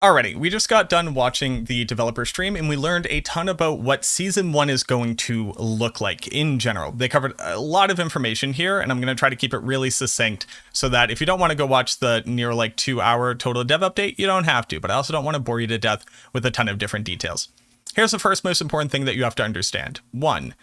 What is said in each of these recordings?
Alrighty, we just got done watching the developer stream and we learned a ton about what Season 1 is going to look like in general. They covered a lot of information here, and I'm going to try to keep it really succinct so that if you don't want to go watch the near 2-hour total dev update, you don't have to, but I also don't want to bore you to death with a ton of different details. Here's the first most important thing that you have to understand. 1,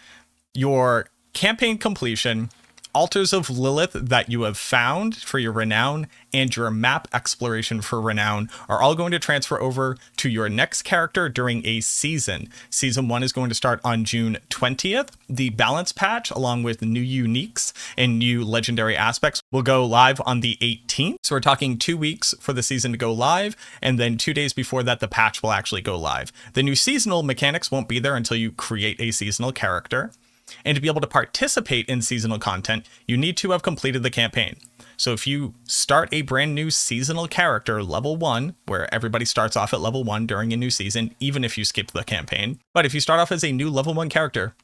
your campaign completion, altars of Lilith that you have found for your renown, and your map exploration for renown are all going to transfer over to your next character during a season. Season 1 is going to start on June 20th. The balance patch, along with new uniques and new legendary aspects, will go live on the 18th. So we're talking 2 weeks for the season to go live, and then 2 days before that, the patch will actually go live. The new seasonal mechanics won't be there until you create a seasonal character. And to be able to participate in seasonal content, you need to have completed the campaign. So if you start a brand new seasonal character, level 1, where everybody starts off at level 1 during a new season, even if you skip the campaign. But if you start off as a new level 1 character,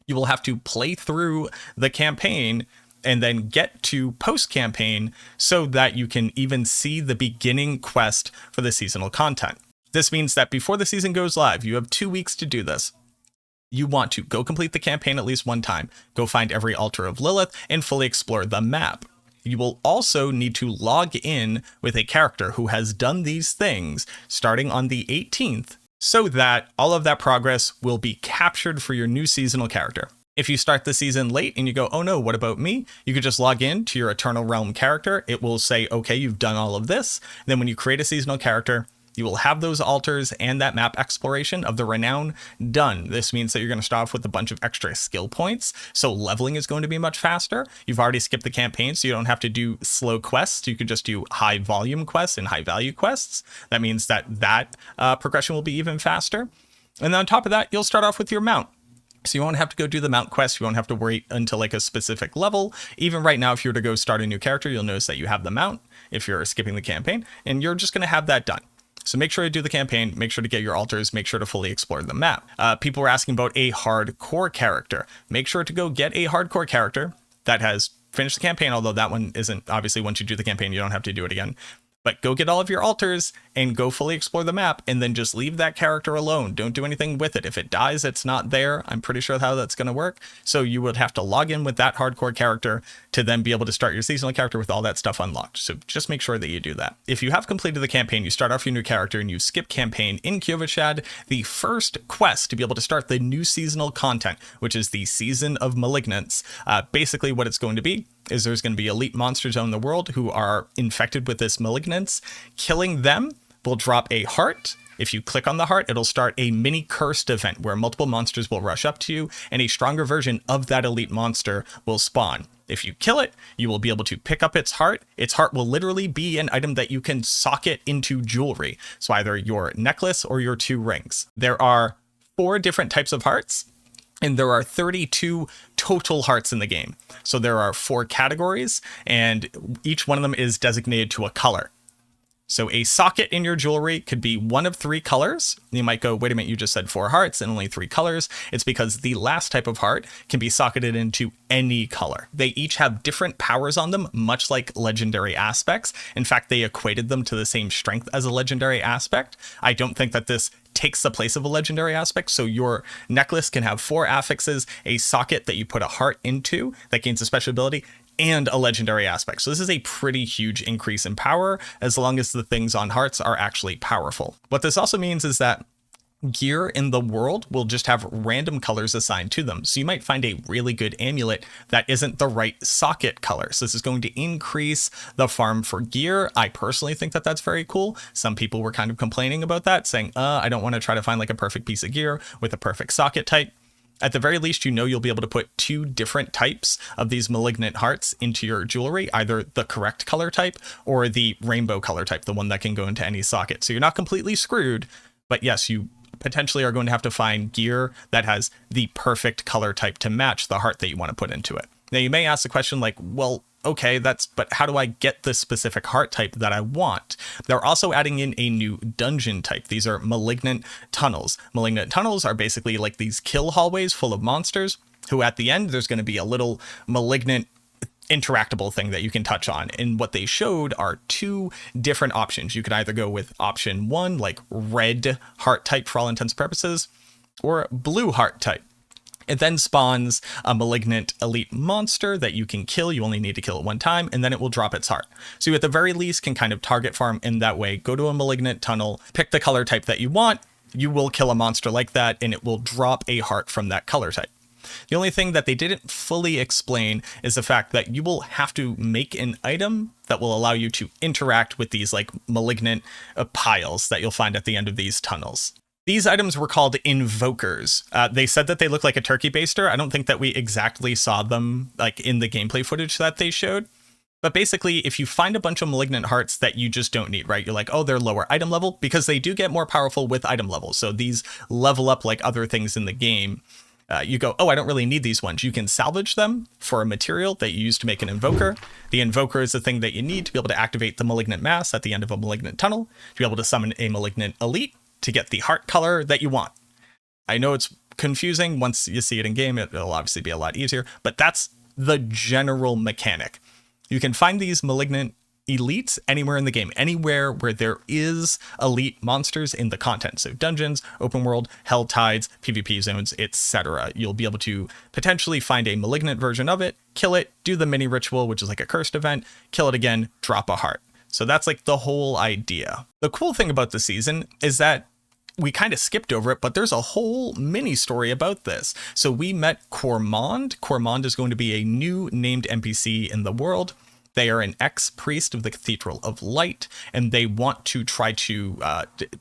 you will have to play through the campaign and then get to post-campaign so that you can even see the beginning quest for the seasonal content. This means that before the season goes live, you have 2 weeks to do this. You want to go complete the campaign at least one time, go find every altar of Lilith, and fully explore the map. You will also need to log in with a character who has done these things starting on the 18th, so that all of that progress will be captured for your new seasonal character. If you start the season late and you go, oh no, what about me? You could just log in to your Eternal Realm character. It will say, okay, you've done all of this. Then when you create a seasonal character, you will have those altars and that map exploration of the renown done. This means that you're going to start off with a bunch of extra skill points, so leveling is going to be much faster. You've already skipped the campaign, so you don't have to do slow quests. You could just do high volume quests and high value quests. That means that progression will be even faster. And then on top of that, you'll start off with your mount. So you won't have to go do the mount quest. You won't have to wait until a specific level. Even right now, if you were to go start a new character, you'll notice that you have the mount if you're skipping the campaign, and you're just going to have that done. So make sure to do the campaign, make sure to get your altars, make sure to fully explore the map. People were asking about a hardcore character. Make sure to go get a hardcore character that has finished the campaign, although that one isn't, obviously once you do the campaign, you don't have to do it again. But go get all of your altars and go fully explore the map, and then just leave that character alone. Don't do anything with it. If it dies, it's not there. I'm pretty sure how that's going to work. So you would have to log in with that hardcore character to then be able to start your seasonal character with all that stuff unlocked. So just make sure that you do that. If you have completed the campaign, you start off your new character and you skip campaign in Kyovichad, the first quest to be able to start the new seasonal content, which is the Season of Malignance. Basically what it's going to be is there's going to be elite monsters in the world who are infected with this malignance. Killing them will drop a heart. If you click on the heart, it'll start a mini cursed event where multiple monsters will rush up to you and a stronger version of that elite monster will spawn. If you kill it, you will be able to pick up its heart. Its heart will literally be an item that you can socket into jewelry. So either your necklace or your 2 rings. There are 4 different types of hearts, and there are 32 total hearts in the game. So there are 4 categories, and each one of them is designated to a color. So a socket in your jewelry could be one of 3 colors. You might go, wait a minute, you just said 4 hearts and only 3 colors. It's because the last type of heart can be socketed into any color. They each have different powers on them, much like legendary aspects. In fact, they equated them to the same strength as a legendary aspect. I don't think that this takes the place of a legendary aspect. So your necklace can have 4 affixes, a socket that you put a heart into that gains a special ability, and a legendary aspect. So this is a pretty huge increase in power as long as the things on hearts are actually powerful. What this also means is that gear in the world will just have random colors assigned to them. So you might find a really good amulet that isn't the right socket color. So this is going to increase the farm for gear. I personally think that that's very cool. Some people were kind of complaining about that, saying, I don't want to try to find like a perfect piece of gear with a perfect socket type. At the very least, you know you'll be able to put 2 different types of these malignant hearts into your jewelry, either the correct color type or the rainbow color type, the one that can go into any socket. So you're not completely screwed, but yes, you potentially are going to have to find gear that has the perfect color type to match the heart that you want to put into it. Now you may ask the question like, well, okay, but how do I get the specific heart type that I want? They're also adding in a new dungeon type. These are malignant tunnels. Malignant tunnels are basically like these kill hallways full of monsters who at the end, there's going to be a little malignant interactable thing that you can touch on. And what they showed are 2 different options. You could either go with option 1, like red heart type for all intents and purposes, or blue heart type. It then spawns a Malignant Elite monster that you can kill. You only need to kill it 1 time, and then it will drop its heart. So you at the very least can kind of target farm in that way. Go to a Malignant tunnel, pick the color type that you want. You will kill a monster like that, and it will drop a heart from that color type. The only thing that they didn't fully explain is the fact that you will have to make an item that will allow you to interact with these like malignant piles that you'll find at the end of these tunnels. These items were called invokers. They said that they look like a turkey baster. I don't think that we exactly saw them like in the gameplay footage that they showed. But basically, if you find a bunch of malignant hearts that you just don't need, right? You're like, oh, they're lower item level, because they do get more powerful with item levels. So these level up like other things in the game. You go, oh, I don't really need these ones. You can salvage them for a material that you use to make an invoker. The invoker is the thing that you need to be able to activate the malignant mass at the end of a malignant tunnel, to be able to summon a Malignant Elite to get the heart color that you want. I know it's confusing. Once you see it in game, it'll obviously be a lot easier, but that's the general mechanic. You can find these Malignant Elites anywhere in the game, anywhere where there is elite monsters in the content. So dungeons, open world, hell tides, PvP zones, etc. You'll be able to potentially find a malignant version of it, kill it, do the mini ritual, which is like a cursed event, kill it again, drop a heart. So that's like the whole idea. The cool thing about the season is that we kind of skipped over it, but there's a whole mini story about this. So we met Cormond. Cormond is going to be a new named NPC in the world. They are an ex-priest of the Cathedral of Light, and they want to try to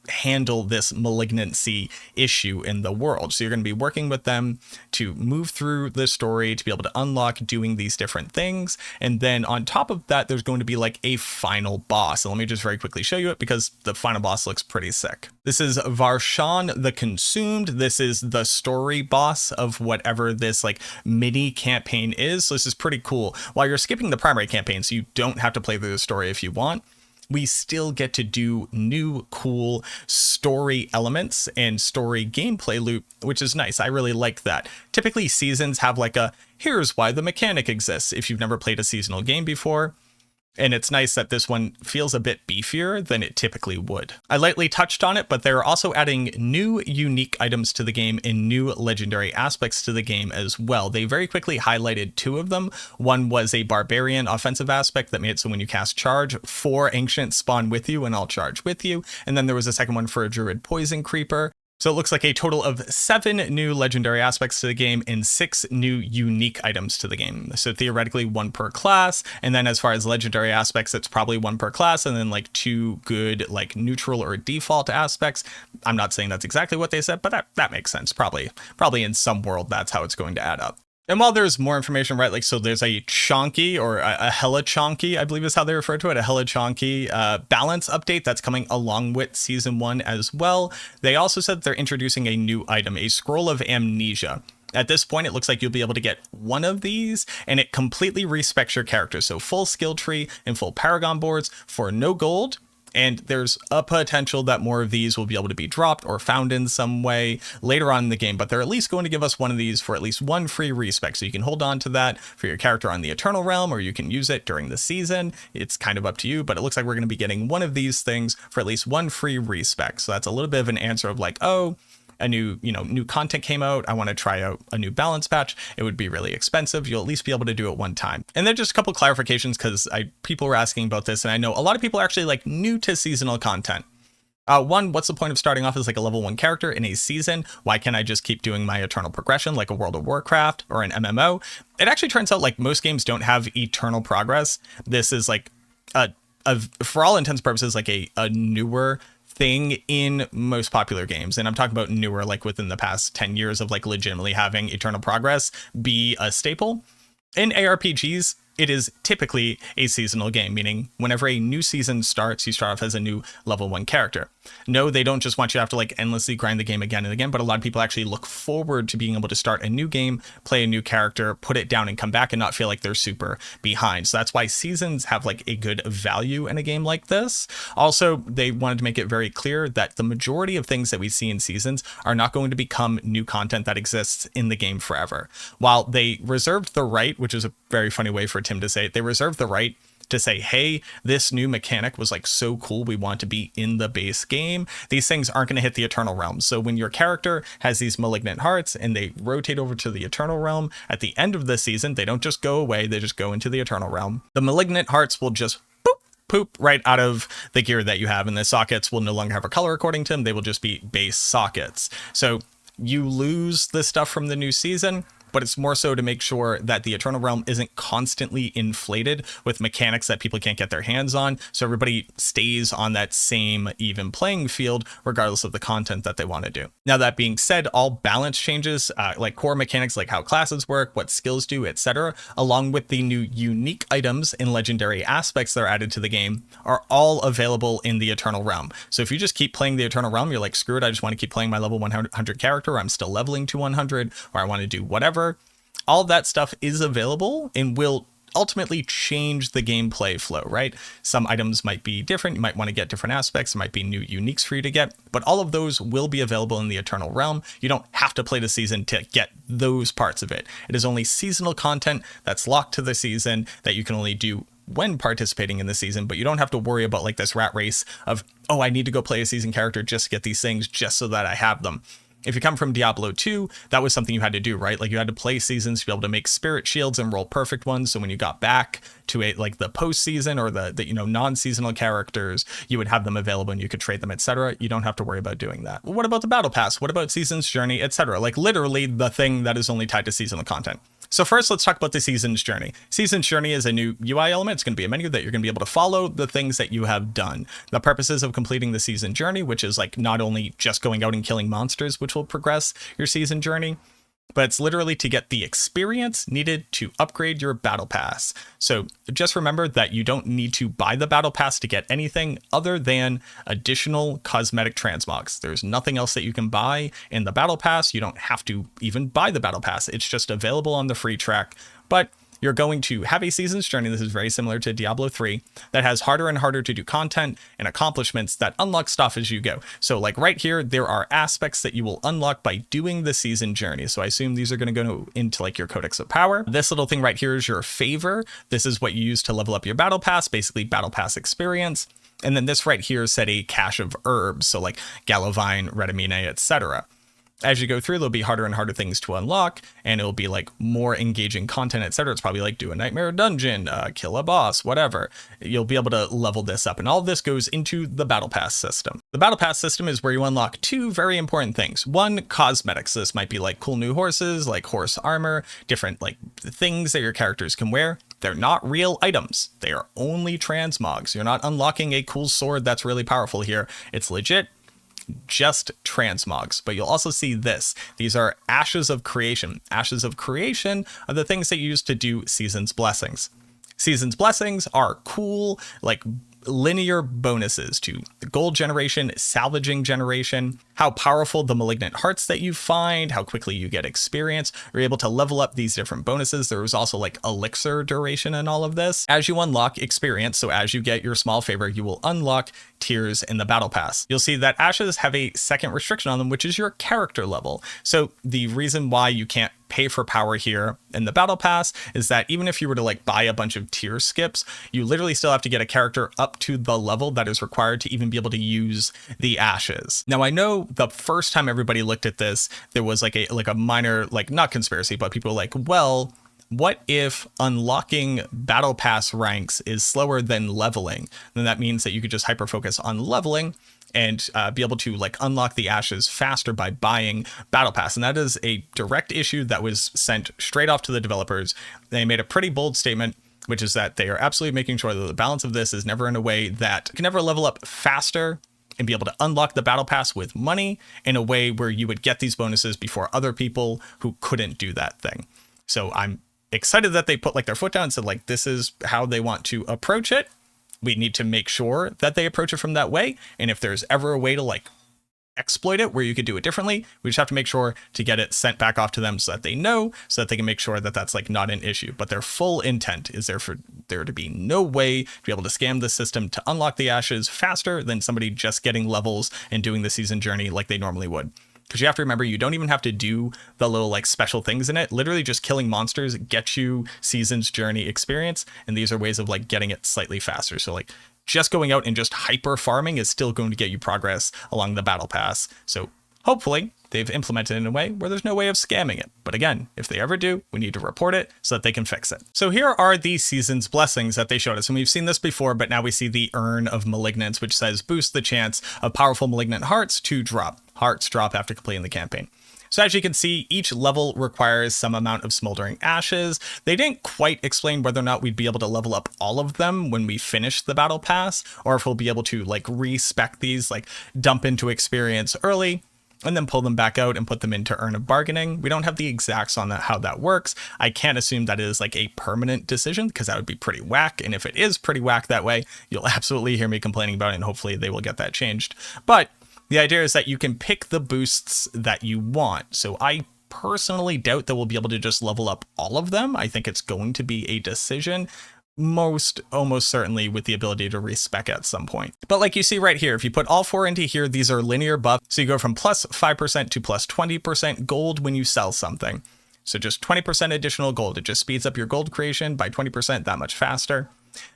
handle this malignancy issue in the world. So you're going to be working with them to move through the story, to be able to unlock doing these different things. And then on top of that, there's going to be like a final boss. So let me just very quickly show you it, because the final boss looks pretty sick. This is Varshan the Consumed. This is the story boss of whatever this like mini campaign is. So this is pretty cool. While you're skipping the primary campaign, so you don't have to play through the story if you want, we still get to do new cool story elements and story gameplay loop, which is nice. I really like that. Typically seasons have like a, here's why the mechanic exists if you've never played a seasonal game before. And it's nice that this one feels a bit beefier than it typically would. I lightly touched on it, but they're also adding new unique items to the game and new legendary aspects to the game as well. They very quickly highlighted 2 of them. One was a Barbarian offensive aspect that made it so when you cast charge, 4 ancients spawn with you and I'll charge with you. And then there was a second one for a Druid Poison Creeper. So it looks like a total of 7 new legendary aspects to the game and 6 new unique items to the game. So theoretically 1 per class. And then as far as legendary aspects, it's probably 1 per class, and then like 2 good like neutral or default aspects. I'm not saying that's exactly what they said, but that makes sense. Probably in some world, that's how it's going to add up. And while there's more information, right, like, so there's a chonky or a hella chonky, I believe is how they refer to it, a hella chonky balance update that's coming along with season 1 as well. They also said they're introducing a new item, a Scroll of Amnesia. At this point, it looks like you'll be able to get 1 of these, and it completely respecs your character. So full skill tree and full Paragon boards for no gold. And there's a potential that more of these will be able to be dropped or found in some way later on in the game, but they're at least going to give us 1 of these for at least 1 free respec. So you can hold on to that for your character on the Eternal Realm, or you can use it during the season. It's kind of up to you, but it looks like we're going to be getting 1 of these things for at least 1 free respec. So that's a little bit of an answer of like, oh, a new content came out. I want to try out a new balance patch. It would be really expensive. You'll at least be able to do it 1 time. And then just a couple clarifications, because people were asking about this, and I know a lot of people are actually like new to seasonal content. 1, what's the point of starting off as like a level 1 character in a season? Why can't I just keep doing my eternal progression like a World of Warcraft or an MMO? It actually turns out like most games don't have eternal progress. This is like for all intents and purposes, like a newer thing in most popular games. And I'm talking about newer, like within the past 10 years of like legitimately having eternal progress be a staple. In ARPGs, it is typically a seasonal game, meaning whenever a new season starts, you start off as a new level 1 character. No, they don't just want you to have to like endlessly grind the game again and again, but a lot of people actually look forward to being able to start a new game, play a new character, put it down and come back and not feel like they're super behind. So that's why seasons have like a good value in a game like this. Also, they wanted to make it very clear that the majority of things that we see in seasons are not going to become new content that exists in the game forever. While they reserved the right, which is a very funny way for it him to say, they reserve the right to say, hey, this new mechanic was like so cool, we want to be in the base game. These things aren't going to hit the Eternal Realm. So when your character has these Malignant Hearts and they rotate over to the Eternal Realm at the end of the season, they don't just go away, they just go into the Eternal Realm. The Malignant Hearts will just poop right out of the gear that you have, and the sockets will no longer have a color according to them. They will just be base sockets. So you lose the stuff from the new season, but it's more so to make sure that the Eternal Realm isn't constantly inflated with mechanics that people can't get their hands on, so everybody stays on that same even playing field regardless of the content that they want to do. Now, that being said, all balance changes, like core mechanics like how classes work, what skills do, etc., along with the new unique items and legendary aspects that are added to the game, are all available in the Eternal Realm. So if you just keep playing the Eternal Realm, you're like, screw it, I just want to keep playing my level 100 character, or I'm still leveling to 100, or I want to do whatever, all of that stuff is available and will ultimately change the gameplay flow, right? Some items might be different. You might want to get different aspects. There might be new uniques for you to get, but all of those will be available in the Eternal Realm. You don't have to play the season to get those parts of it. It is only seasonal content that's locked to the season that you can only do when participating in the season, but you don't have to worry about like this rat race of, oh, I need to go play a season character just to get these things just so that I have them. If you come from Diablo 2, that was something you had to do, right? Like you had to play seasons to be able to make spirit shields and roll perfect ones. So when you got back to like the post-season or the non-seasonal characters, you would have them available and you could trade them, etc. You don't have to worry about doing that. What about the Battle Pass? What about Season's Journey, etc.? Like literally the thing that is only tied to seasonal content. So first, let's talk about the Season's Journey. Season's Journey is a new UI element. It's going to be a menu that you're going to be able to follow the things that you have done. The purposes of completing the Season Journey, which is like not only just going out and killing monsters, which will progress your Season Journey, but it's literally to get the experience needed to upgrade your Battle Pass. So just remember that you don't need to buy the Battle Pass to get anything other than additional cosmetic transmogs. There's nothing else that you can buy in the Battle Pass. You don't have to even buy the Battle Pass. It's just available on the free track, but you're going to have a Season's Journey. This is very similar to Diablo 3 that has harder and harder to do content and accomplishments that unlock stuff as you go. So like right here, there are aspects that you will unlock by doing the Season Journey. So I assume these are going to go into like your Codex of Power. This little thing right here is your favor. This is what you use to level up your Battle Pass, basically Battle Pass experience. And then this right here set a cache of herbs. So like Galovine, Redamine, etc. As you go through, there'll be harder and harder things to unlock, and it'll be like more engaging content, etc. It's probably like do a nightmare dungeon, kill a boss, whatever. You'll be able to level this up, and all of this goes into the Battle Pass system. The Battle Pass system is where you unlock two very important things. One, cosmetics. This might be like cool new horses, like horse armor, different like things that your characters can wear. They're not real items. They are only transmogs. You're not unlocking a cool sword that's really powerful here. It's legit just transmogs. But you'll also see this. These are Ashes of Creation. Ashes of Creation are the things that you use to do Season's Blessings. Season's Blessings are cool, like linear bonuses to the gold generation, salvaging generation, how powerful the Malignant Hearts that you find, how quickly you get experience. You're able to level up these different bonuses. There was also like elixir duration and all of this. As you unlock experience, so as you get your small favor, you will unlock tiers in the Battle Pass. You'll see that Ashes have a second restriction on them, which is your character level. So the reason why you can't pay for power here in the Battle Pass is that even if you were to like buy a bunch of tier skips, you literally still have to get a character up to the level that is required to even be able to use the Ashes. Now, I know the first time everybody looked at this, there was like a minor, like not conspiracy, but people were like, well, what if unlocking Battle Pass ranks is slower than leveling? Then that means that you could just hyper focus on leveling and be able to like unlock the Ashes faster by buying Battle Pass. And that is a direct issue that was sent straight off to the developers. They made a pretty bold statement, which is that they are absolutely making sure that the balance of this is never in a way that you can never level up faster and be able to unlock the Battle Pass with money in a way where you would get these bonuses before other people who couldn't do that thing. So I'm excited that they put like their foot down and said like, this is how they want to approach it. We need to make sure that they approach it from that way. And if there's ever a way to like exploit it where you could do it differently, we just have to make sure to get it sent back off to them so that they know, so that they can make sure that that's like not an issue. But their full intent is there for there to be no way to be able to scam the system to unlock the Ashes faster than somebody just getting levels and doing the Season Journey like they normally would. Because you have to remember, you don't even have to do the little like special things in it. Literally just killing monsters gets you Season's Journey experience. And these are ways of like getting it slightly faster. So like just going out and just hyper farming is still going to get you progress along the battle pass. So hopefully they've implemented it in a way where there's no way of scamming it. But again, if they ever do, we need to report it so that they can fix it. So here are the Season's Blessings that they showed us. And we've seen this before, but now we see the Urn of Malignance, which says boost the chance of powerful malignant hearts to drop. Hearts drop after completing the campaign. So as you can see, each level requires some amount of smoldering ashes. They didn't quite explain whether or not we'd be able to level up all of them when we finish the battle pass, or if we'll be able to like respec these, like dump into experience early, and then pull them back out and put them into Urn of Bargaining. We don't have the exacts on how that works. I can't assume that it is like a permanent decision, because that would be pretty whack. And if it is pretty whack that way, you'll absolutely hear me complaining about it, and hopefully they will get that changed. But the idea is that you can pick the boosts that you want. So I personally doubt that we'll be able to just level up all of them. I think it's going to be a decision, almost certainly with the ability to respec at some point. But like you see right here, if you put all 4 into here, these are linear buffs. So you go from plus 5% to plus 20% gold when you sell something. So just 20% additional gold. It just speeds up your gold creation by 20% that much faster.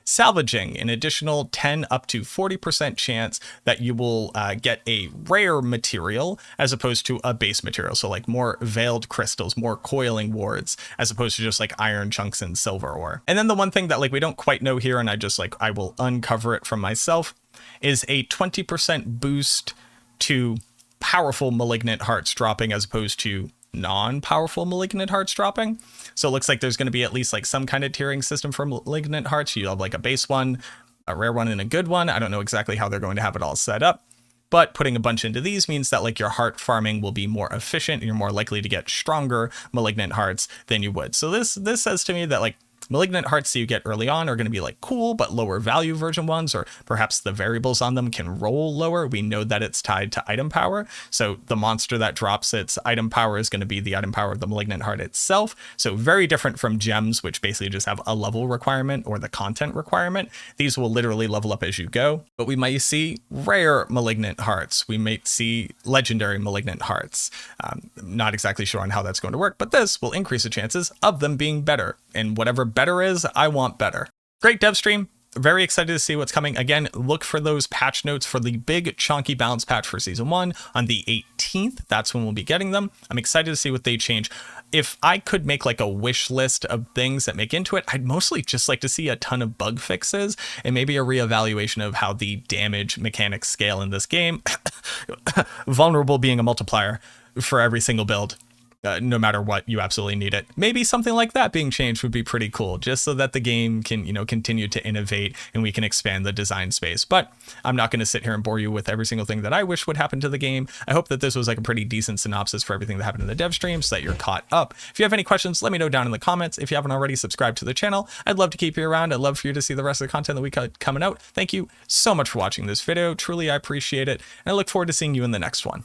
Salvaging, an additional 10 up to 40% chance that you will get a rare material as opposed to a base material. So like more veiled crystals, more coiling wards, as opposed to just like iron chunks and silver ore. And then the one thing that like we don't quite know here, and I will uncover it from myself, is a 20% boost to powerful malignant hearts dropping as opposed to non-powerful malignant hearts dropping. So it looks like there's going to be at least like some kind of tiering system for malignant hearts. You have like a base one, a rare one, and a good one. I don't know exactly how they're going to have it all set up, but putting a bunch into these means that like your heart farming will be more efficient, and you're more likely to get stronger malignant hearts than you would. So this says to me that like malignant hearts that you get early on are going to be like cool, but lower value version ones, or perhaps the variables on them can roll lower. We know that it's tied to item power. So the monster that drops its item power is going to be the item power of the malignant heart itself. So very different from gems, which basically just have a level requirement or the content requirement. These will literally level up as you go, but we might see rare malignant hearts. We might see legendary malignant hearts. Not exactly sure on how that's going to work, but this will increase the chances of them being better. And whatever better is, I want better. Great dev stream. Very excited to see what's coming. Again, look for those patch notes for the big chunky balance patch for season 1 on the 18th. That's when we'll be getting them. I'm excited to see what they change. If I could make like a wish list of things that make into it, I'd mostly just like to see a ton of bug fixes and maybe a reevaluation of how the damage mechanics scale in this game. Vulnerable being a multiplier for every single build. No matter what, you absolutely need it. Maybe something like that being changed would be pretty cool, just so that the game can, continue to innovate and we can expand the design space. But I'm not going to sit here and bore you with every single thing that I wish would happen to the game. I hope that this was like a pretty decent synopsis for everything that happened in the dev stream so that you're caught up. If you have any questions, let me know down in the comments. If you haven't already subscribed to the channel, I'd love to keep you around. I'd love for you to see the rest of the content that we got coming out. Thank you so much for watching this video. Truly, I appreciate it. And I look forward to seeing you in the next one.